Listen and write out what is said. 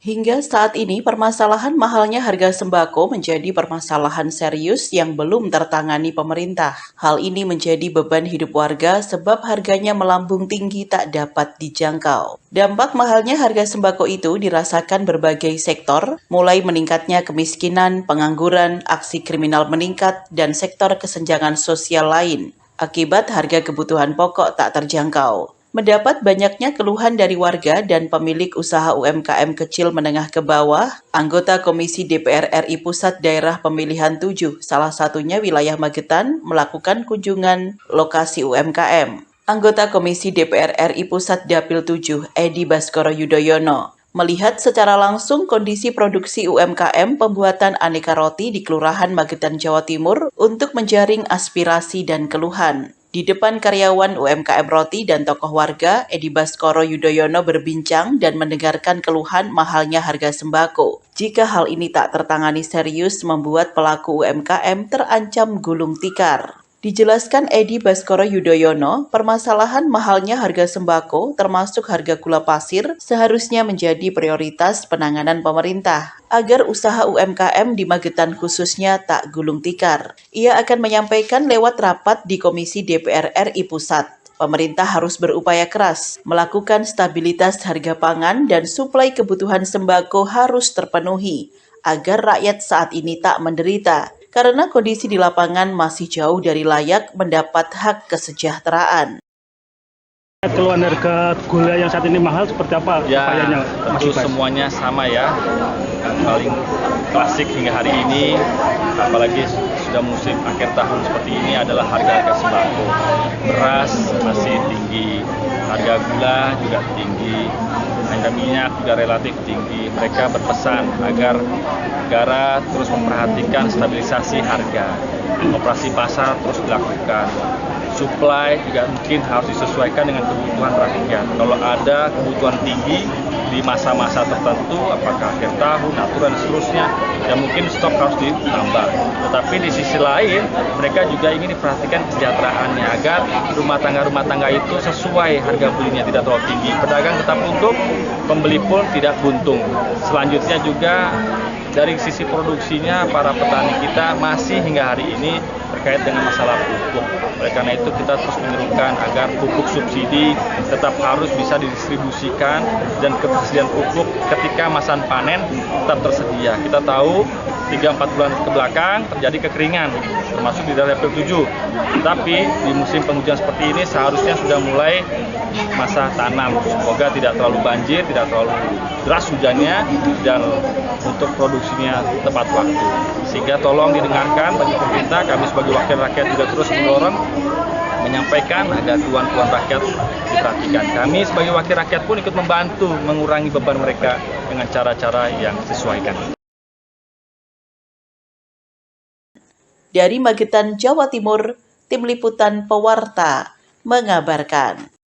Hingga saat ini, permasalahan mahalnya harga sembako menjadi permasalahan serius yang belum tertangani pemerintah. Hal ini menjadi beban hidup warga sebab harganya melambung tinggi tak dapat dijangkau. Dampak mahalnya harga sembako itu dirasakan berbagai sektor, mulai meningkatnya kemiskinan, pengangguran, aksi kriminal meningkat, dan sektor kesenjangan sosial lain. Akibat harga kebutuhan pokok tak terjangkau. Mendapat banyaknya keluhan dari warga dan pemilik usaha UMKM kecil menengah ke bawah, anggota Komisi DPR RI Pusat Daerah Pemilihan 7, salah satunya wilayah Magetan, melakukan kunjungan lokasi UMKM. Anggota Komisi DPR RI Pusat Dapil 7, Edi Baskoro Yudhoyono, melihat secara langsung kondisi produksi UMKM pembuatan aneka roti di Kelurahan Magetan, Jawa Timur untuk menjaring aspirasi dan keluhan. Di depan karyawan UMKM Roti dan tokoh warga, Edi Baskoro Yudhoyono berbincang dan mendengarkan keluhan mahalnya harga sembako. Jika hal ini tak tertangani serius, membuat pelaku UMKM terancam gulung tikar. Dijelaskan Edi Baskoro Yudhoyono, permasalahan mahalnya harga sembako termasuk harga gula pasir seharusnya menjadi prioritas penanganan pemerintah agar usaha UMKM di Magetan khususnya tak gulung tikar. Ia akan menyampaikan lewat rapat di Komisi DPR RI Pusat. Pemerintah harus berupaya keras melakukan stabilitas harga pangan dan suplai kebutuhan sembako harus terpenuhi agar rakyat saat ini tak menderita karena kondisi di lapangan masih jauh dari layak mendapat hak kesejahteraan. Keluhan harga gula yang saat ini mahal seperti apa? Ya, Kayaknya tentu semuanya sama ya. Paling klasik hingga hari ini, apalagi sudah musim akhir tahun seperti ini adalah harga-harga sembako. Beras masih tinggi, harga gula juga tinggi, harga minyak juga relatif tinggi. Mereka berpesan agar negara terus memperhatikan stabilisasi harga, operasi pasar terus dilakukan. Supply juga mungkin harus disesuaikan dengan kebutuhan rakyat. Kalau ada kebutuhan tinggi di masa-masa tertentu, apakah akhir tahun, aturan seterusnya, ya mungkin stok harus ditambah. Tetapi di sisi lain, mereka juga ingin diperhatikan kesejahteraannya agar rumah tangga itu sesuai harga belinya, tidak terlalu tinggi. Pedagang tetap untung, pembeli pun tidak buntung. Selanjutnya juga dari sisi produksinya, para petani kita masih hingga hari ini terkait dengan masalah pupuk. Oleh karena itu kita terus menyerukan agar pupuk subsidi tetap harus bisa didistribusikan dan ketersediaan pupuk ketika masa panen tetap tersedia. Kita tahu 3-4 bulan ke belakang terjadi kekeringan, termasuk di daerah Dapil 7. Tapi di musim penghujan seperti ini seharusnya sudah mulai masa tanam. Semoga tidak terlalu banjir, tidak terlalu deras hujannya, dan untuk produksinya tepat waktu. Sehingga tolong didengarkan bagi pemerintah, kami sebagai wakil rakyat juga terus mendorong menyampaikan agar keluhan-keluhan rakyat diperhatikan. Kami sebagai wakil rakyat pun ikut membantu mengurangi beban mereka dengan cara-cara yang disesuaikan. Dari Magetan, Jawa Timur, Tim Liputan Pewarta mengabarkan.